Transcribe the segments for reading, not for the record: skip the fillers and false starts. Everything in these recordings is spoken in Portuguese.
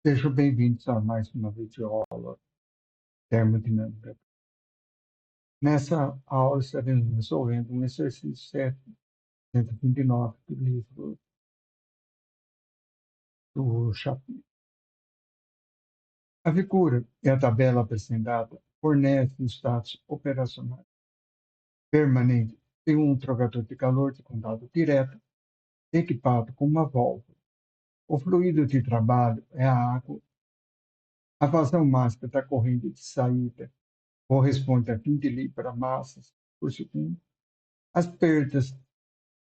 Sejam bem-vindos a mais uma videoaula termodinâmica. Nessa aula estaremos resolvendo um exercício 729 do livro do Chapman. A figura e a tabela apresentada fornecem status operacionais permanente de um trocador de calor de contato direto equipado com uma válvula. O fluido de trabalho é a água. A vazão máxima da corrente de saída corresponde a 20 libras-massas por segundo. As perdas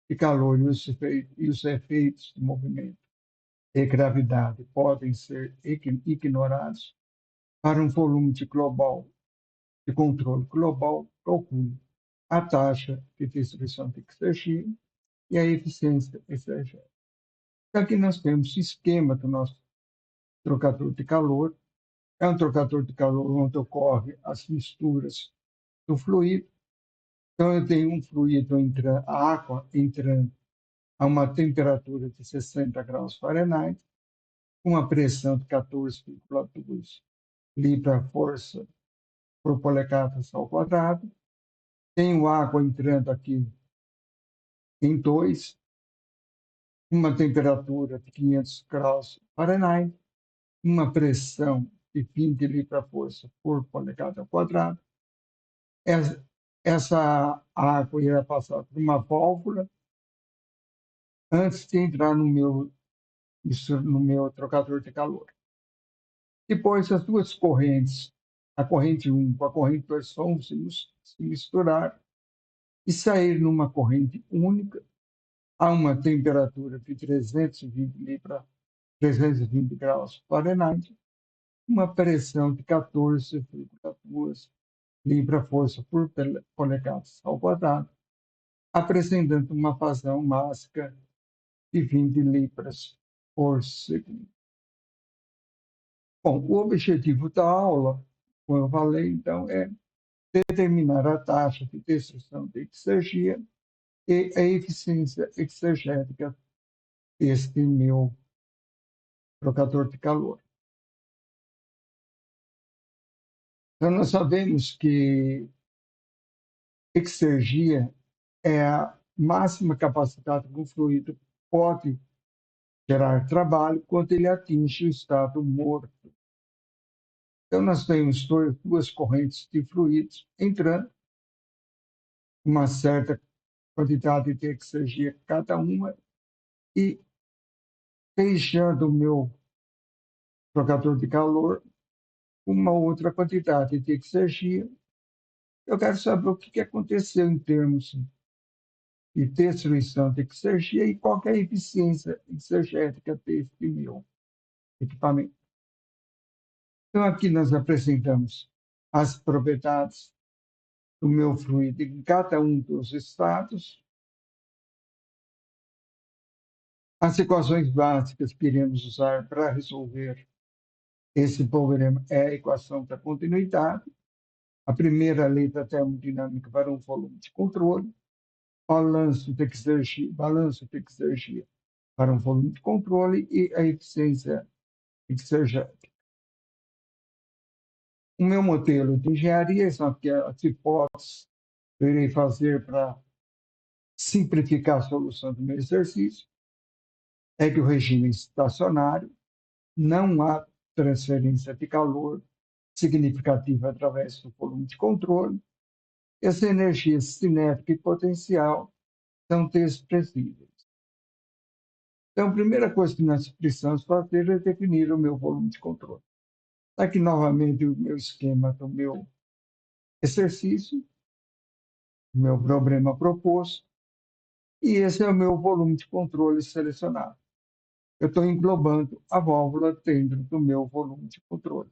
de calor e os efeitos de movimento e gravidade podem ser ignorados. Para um volume de controle global, calcule a taxa de distribuição de energia e a eficiência energética. Aqui nós temos o esquema do nosso trocador de calor. É um trocador de calor onde ocorrem as misturas do fluido. Então, eu tenho um fluido entrando, a água entrando a uma temperatura de 60 graus Fahrenheit, uma pressão de 14,2 libra-força por polegadas ao quadrado. Tenho água entrando aqui em 2, uma temperatura de 500 graus Fahrenheit, uma pressão de 20 libra-força por polegada ao quadrado. Essa água irá passar por uma válvula antes de entrar no meu trocador de calor. Depois, as duas correntes, a corrente 1 com a corrente 2, vão se misturar e sair numa corrente única a uma temperatura de 320 graus Fahrenheit, uma pressão de 14,2 libra-força por polegadas ao quadrado, apresentando uma vazão máxima de 20 libras por segundo. Bom, o objetivo da aula, como eu falei, então, é determinar a taxa de destruição de energia e a eficiência energética deste meu trocador de calor. Então, nós sabemos que exergia é a máxima capacidade que um fluido pode gerar trabalho quando ele atinge o estado morto. Então, nós temos duas correntes de fluidos entrando, uma certa quantidade de exergia cada uma, e deixando o meu trocador de calor uma outra quantidade de exergia. Eu quero saber o que aconteceu em termos de destruição de exergia e qual é a eficiência energética deste meu equipamento. Então, aqui nós apresentamos as propriedades do meu fluido em cada um dos estados, as equações básicas que iremos usar para resolver esse problema é a equação da continuidade, a primeira lei da termodinâmica para um volume de controle, balanço de exergia para um volume de controle e a eficiência energética. O meu modelo de engenharia são as hipóteses que eu irei fazer para simplificar a solução do meu exercício. É que o regime estacionário, não há transferência de calor significativa através do volume de controle. As energias cinética e potencial são desprezíveis. Então, a primeira coisa que nós precisamos fazer é definir o meu volume de controle. Aqui, novamente, o meu esquema do meu exercício, o meu problema proposto, e esse é o meu volume de controle selecionado. Eu estou englobando a válvula dentro do meu volume de controle.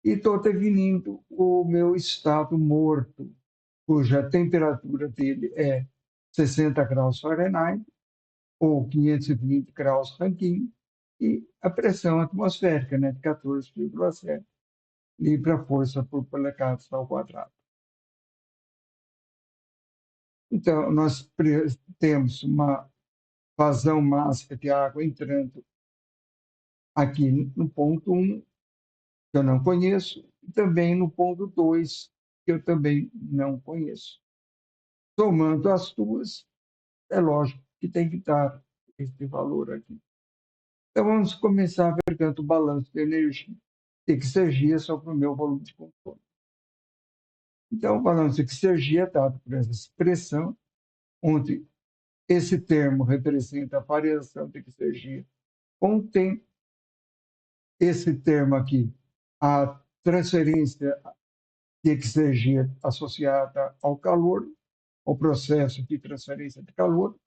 E estou definindo o meu estado morto, cuja temperatura dele é 60 graus Fahrenheit ou 520 graus Rankine, e a pressão atmosférica, né, de 14,7 libra-força por polegadas ao quadrado. Então, nós temos uma vazão máxima de água entrando aqui no ponto 1, que eu não conheço, e também no ponto 2, que eu também não conheço. Somando as duas, é lógico que tem que dar esse valor aqui. Então, vamos começar aplicando o balanço de energia. Exergia sobre o meu volume de controle. Então, o balanço de exergia é dado por essa expressão, onde esse termo representa a variação de exergia com o tempo. Esse termo aqui, a transferência de exergia associada ao calor, ao processo de transferência de calor.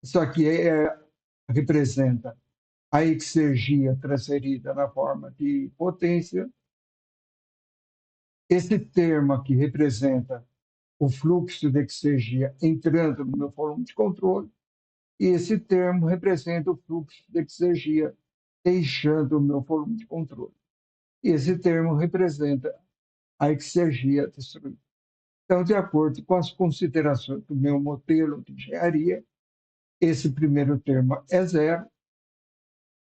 Isso aqui representa a exergia transferida na forma de potência. Esse termo aqui representa o fluxo de exergia entrando no meu volume de controle, e esse termo representa o fluxo de exergia deixando o meu volume de controle. E esse termo representa a exergia destruída. Então, de acordo com as considerações do meu modelo de engenharia, esse primeiro termo é zero.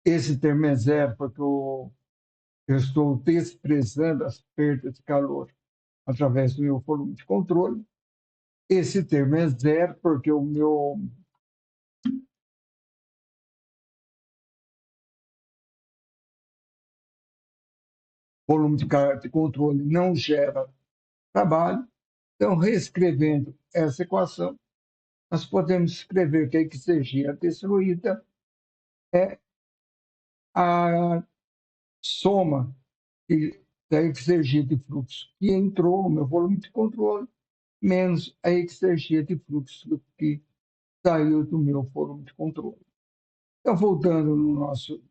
Esse termo é zero porque eu estou desprezando as perdas de calor através do meu volume de controle. Esse termo é zero porque o meu volume de controle não gera trabalho. Então, reescrevendo essa equação, nós podemos escrever que a exergia destruída é a soma da exergia de fluxo que entrou no meu volume de controle, menos a exergia de fluxo que saiu do meu volume de controle. Então, voltando no nosso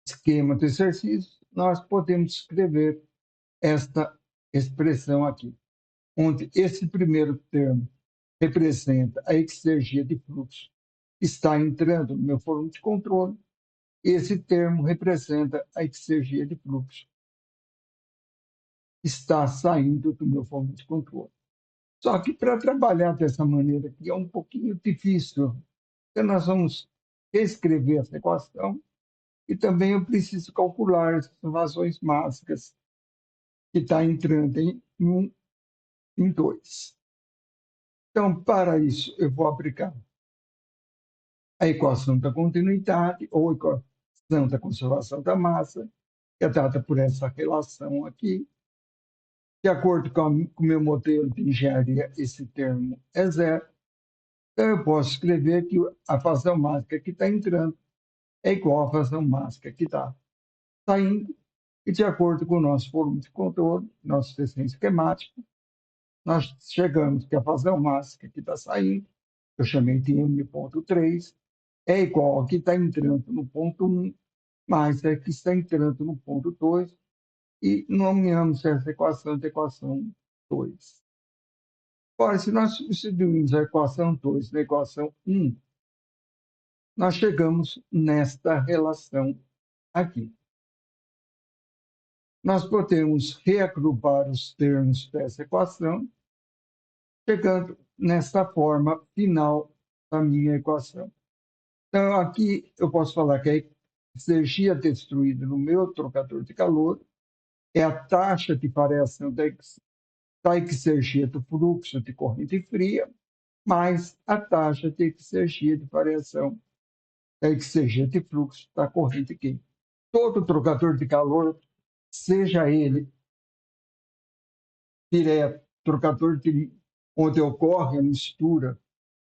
esquema de exercício, nós podemos escrever esta expressão aqui, onde esse primeiro termo representa a exergia de fluxo que está entrando no meu volume de controle, esse termo representa a exergia de fluxo que está saindo do meu volume de controle. Só que para trabalhar dessa maneira aqui é um pouquinho difícil, então nós vamos reescrever essa equação e também eu preciso calcular as razões mássicas que está entrando em 1, em 2. Então, para isso, eu vou aplicar a equação da continuidade ou a equação da conservação da massa, que é dada por essa relação aqui. De acordo com o meu modelo de engenharia, esse termo é zero. Então, eu posso escrever que a fazão mássica que está entrando é igual à fazão mássica que está saindo. E, de acordo com o nosso volume de controle, nosso desenho esquemático, nós chegamos que a fazão mássica que está saindo, eu chamei de M.3, é igual ao que está entrando no ponto 1, mais a que está entrando no ponto 2, e nomeamos essa equação de equação 2. Ora, se nós substituirmos a equação 2 na equação 1, nós chegamos nesta relação aqui. Nós podemos reagrupar os termos dessa equação, chegando nesta forma final da minha equação. Então, aqui eu posso falar que a energia destruída no meu trocador de calor é a taxa de variação da exergia do fluxo de corrente fria mais a taxa de exergia de variação da exergia de fluxo da corrente quente. Todo trocador de calor, seja ele direto, onde ocorre a mistura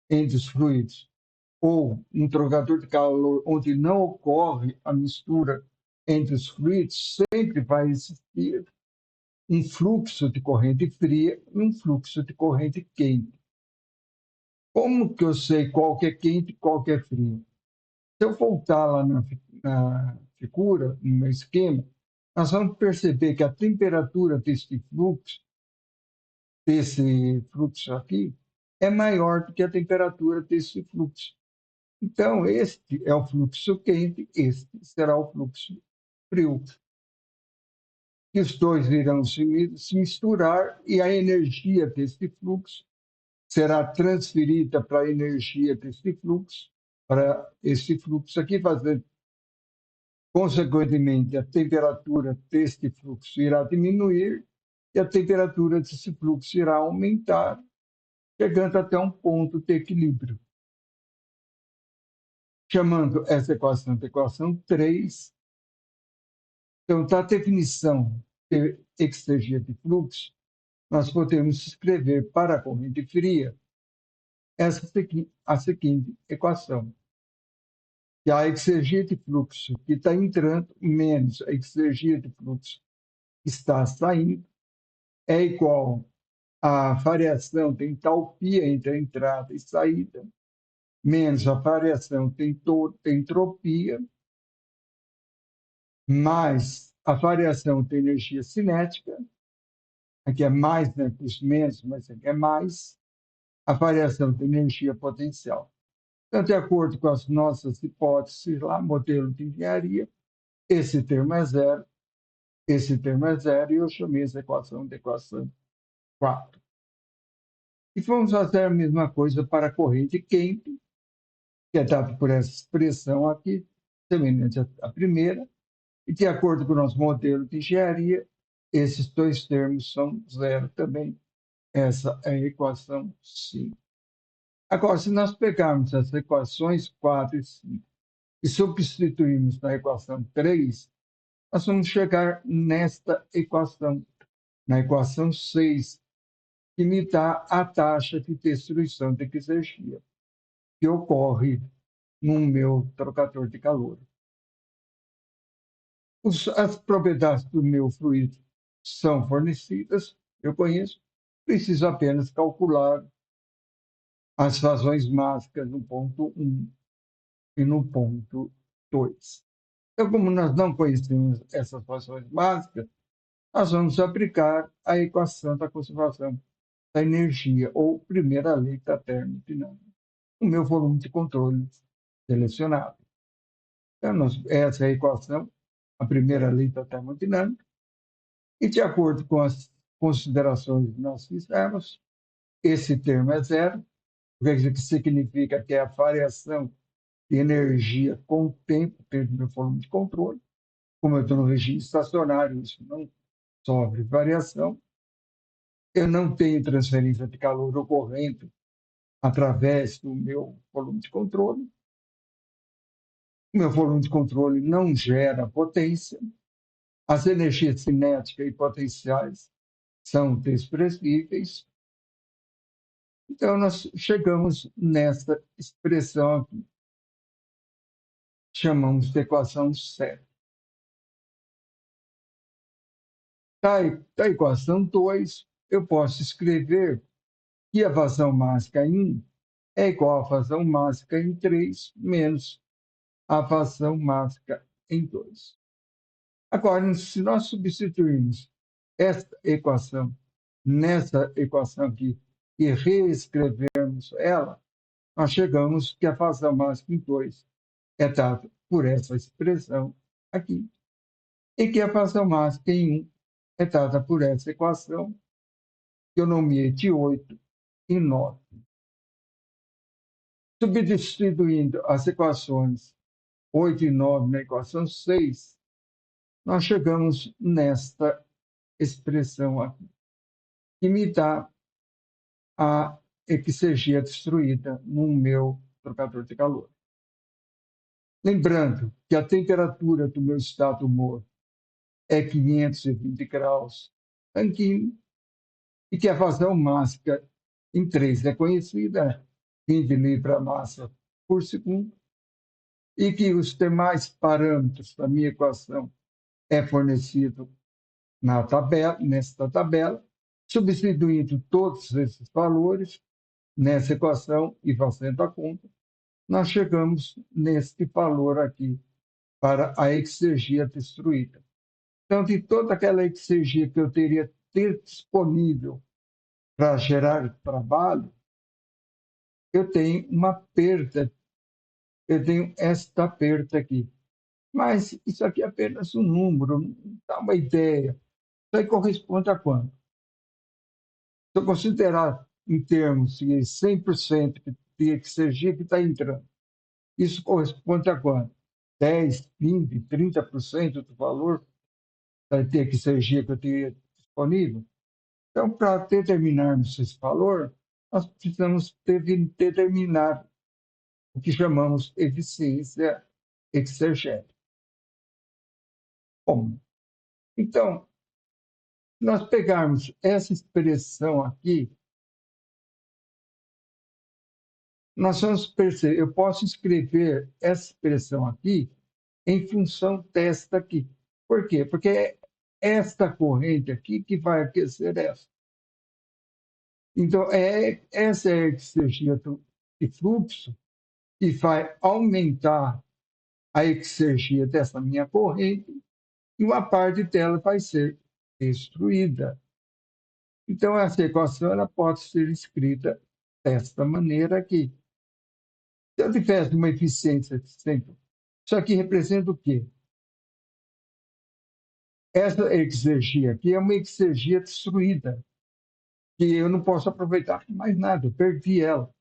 entre os fluidos, ou um trocador de calor onde não ocorre a mistura entre os fluidos, sempre vai existir um fluxo de corrente fria e um fluxo de corrente quente. Como que eu sei qual que é quente e qual que é frio? Se eu voltar lá na figura, no meu esquema, nós vamos perceber que a temperatura desse fluxo aqui, é maior do que a temperatura desse fluxo. Então, este é o fluxo quente, este será o fluxo frio. E os dois irão se misturar e a energia desse fluxo será transferida para a energia desse fluxo, para esse fluxo aqui, fazendo Consequentemente, a temperatura deste fluxo irá diminuir e a temperatura desse fluxo irá aumentar, chegando até um ponto de equilíbrio. Chamando essa equação de equação 3. Então, da definição de exergia de fluxo, nós podemos escrever para a corrente fria a seguinte equação, que a exergia de fluxo que está entrando menos a exergia de fluxo que está saindo é igual à variação de entalpia entre a entrada e saída, menos a variação de entropia, mais a variação de energia cinética, aqui é mais, né, os menos, mas aqui é mais, a variação de energia potencial. Então, de acordo com as nossas hipóteses lá, modelo de engenharia, esse termo é zero, esse termo é zero, e eu chamei essa equação de equação 4. E vamos fazer a mesma coisa para a corrente quente, que é dada por essa expressão aqui, semelhante à primeira, e de acordo com o nosso modelo de engenharia, esses dois termos são zero também. Essa é a equação 5. Agora, se nós pegarmos as equações 4 e 5 e substituirmos na equação 3, nós vamos chegar nesta equação, na equação 6, que me dá a taxa de destruição de exergia que ocorre no meu trocador de calor. As propriedades do meu fluido são fornecidas, eu conheço, preciso apenas calcular as razões mágicas no ponto 1 e no ponto 2. Então, como nós não conhecemos essas razões básicas, nós vamos aplicar a equação da conservação da energia, ou primeira lei da termodinâmica, o meu volume de controle selecionado. Então, essa é a equação, a primeira lei da termodinâmica, e de acordo com as considerações que nós fizemos, esse termo é zero, o que significa que é a variação de energia com o tempo dentro do meu volume de controle. Como eu estou no regime estacionário, isso não sofre variação. Eu não tenho transferência de calor ocorrendo através do meu volume de controle. O meu volume de controle não gera potência. As energias cinéticas e potenciais são desprezíveis. Então, nós chegamos nessa expressão aqui, chamamos de equação 7. Da equação 2, eu posso escrever que a vazão mássica em 1 é igual à vazão mássica em 3 menos a vazão mássica em 2. Agora, se nós substituirmos esta equação nessa equação aqui e reescrevermos ela, nós chegamos que a vazão mássica em 2 é dada por essa expressão aqui, e que a vazão mássica em 1 é dada por essa equação que eu nomeei de 8 e 9. Substituindo as equações 8 e 9 na equação 6, nós chegamos nesta expressão aqui, que me dá a exergia destruída no meu trocador de calor. Lembrando que a temperatura do meu estado morto é 520 graus Rankine e que a vazão mássica em 3 é conhecida, 20 libra-massa por segundo, e que os demais parâmetros da minha equação é fornecido nesta tabela, substituindo todos esses valores nessa equação e fazendo a conta, nós chegamos neste valor aqui para a exergia destruída. Então, de toda aquela exergia que eu teria ter disponível para gerar trabalho, eu tenho uma perda, eu tenho esta perda aqui. Mas isso aqui é apenas um número, não dá uma ideia. Isso aí corresponde a quanto? Se eu considerar em termos de 100% de energia que está entrando, isso corresponde a quanto? 10, 20, 30% do valor da energia que eu teria disponível. Então, para determinarmos esse valor, nós precisamos determinar o que chamamos eficiência exegética. Como? Então, se nós pegarmos essa expressão aqui, nós vamos perceber, eu posso escrever essa expressão aqui em função desta aqui. Por quê? Porque é esta corrente aqui que vai aquecer essa. Então, essa é a exergia de fluxo que vai aumentar a exergia dessa minha corrente e uma parte dela vai ser destruída. Então, essa equação ela pode ser escrita desta maneira aqui. Se eu tivesse uma eficiência de 100%, isso aqui representa o quê? Essa exergia aqui é uma exergia destruída, que eu não posso aproveitar mais nada, eu perdi ela.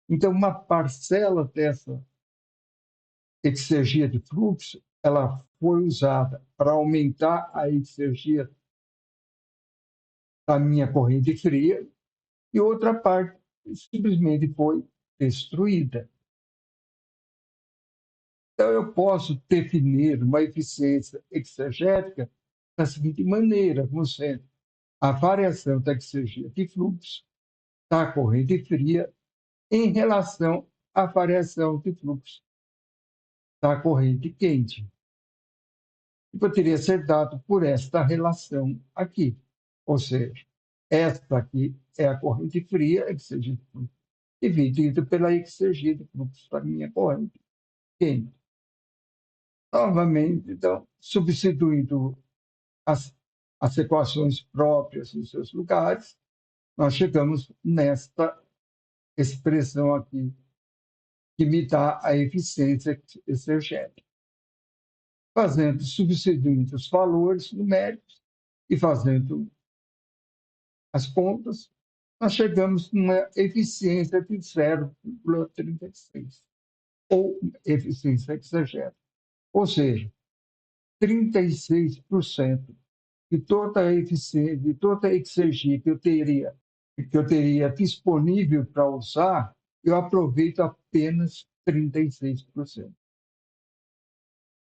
Então, uma parcela dessa exergia de fluxo, ela foi usada para aumentar a exergia da minha corrente fria e outra parte simplesmente foi destruída. Então, eu posso definir uma eficiência exegética da seguinte maneira, como sendo a variação da exergia de fluxo da corrente fria em relação à variação de fluxo da corrente quente. E poderia ser dado por esta relação aqui. Ou seja, esta aqui é a corrente fria, exergia de fluxo, dividido pela exergia de fluxo da minha corrente quente. Novamente, então, substituindo as equações próprias em seus lugares, nós chegamos nesta expressão aqui, que me dá a eficiência exegética. Substituindo os valores numéricos e fazendo as contas, nós chegamos numa eficiência de 0,36, ou eficiência exegética. Ou seja, 36% de toda a eficiência, de toda a exergia que eu teria disponível para usar, eu aproveito apenas 36%.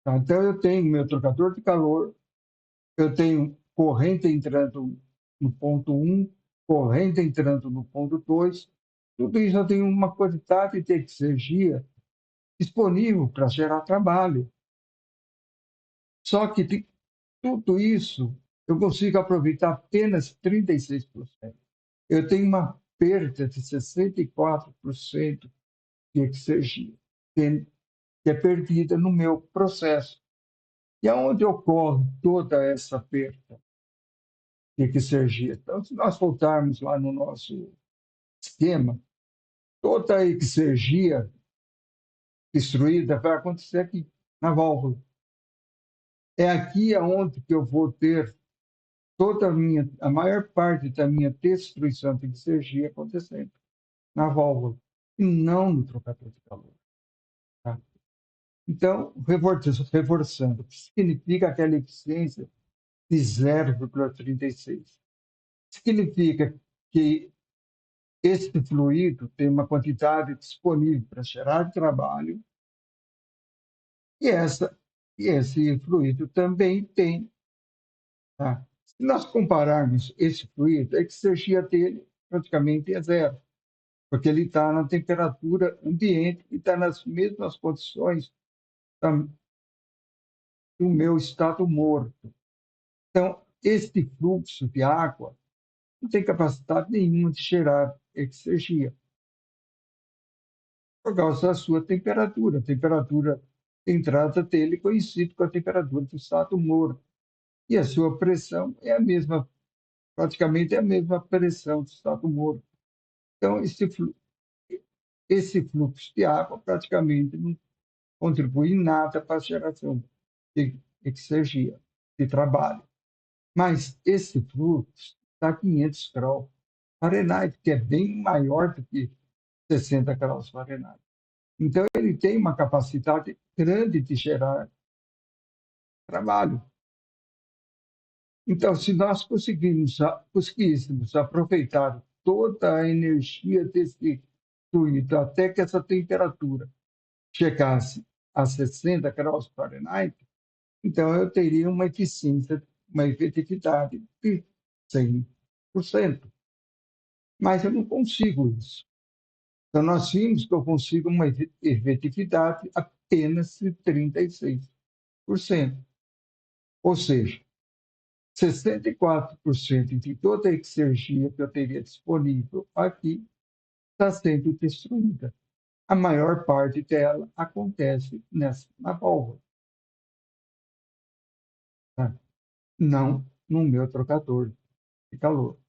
Tá? Então, eu tenho meu trocador de calor, eu tenho corrente entrando no ponto 1, corrente entrando no ponto 2, tudo isso eu tenho uma quantidade de exergia disponível para gerar trabalho. Só que de tudo isso eu consigo aproveitar apenas 36%. Eu tenho uma perda de 64% de exergia, que é perdida no meu processo. E aonde ocorre toda essa perda de exergia? Então, se nós voltarmos lá no nosso esquema, toda a exergia destruída vai acontecer aqui, na válvula. É aqui aonde que eu vou ter a maior parte da minha destruição de exergia acontecendo, na válvula, e não no trocador de calor. Tá? Então, reforçando, o que significa aquela eficiência de 0,36? Significa que este fluido tem uma quantidade disponível para gerar trabalho e, esse fluido também tem. Tá? Se nós compararmos esse fluido, a exergia dele praticamente é zero, porque ele está na temperatura ambiente e está nas mesmas condições do meu estado morto. Então, este fluxo de água não tem capacidade nenhuma de gerar exergia, por causa da sua temperatura. A temperatura de entrada dele coincide com a temperatura do estado morto. E a sua pressão é a mesma, praticamente é a mesma pressão do estado morto. Então, esse fluxo de água praticamente não contribui em nada para a geração de exergia, de trabalho. Mas esse fluxo está a 500 graus Fahrenheit, que é bem maior do que 60 graus Fahrenheit. Então, ele tem uma capacidade grande de gerar trabalho. Então, se nós conseguíssemos aproveitar toda a energia desse fluido até que essa temperatura chegasse a 60 graus Fahrenheit, então eu teria uma eficiência, uma efetividade de 100%. Mas eu não consigo isso. Então, nós vimos que eu consigo uma efetividade apenas de 36%. Ou seja, 64% de toda a energia que eu teria disponível aqui está sendo destruída. A maior parte dela acontece na válvula, tá? Não no meu trocador de calor.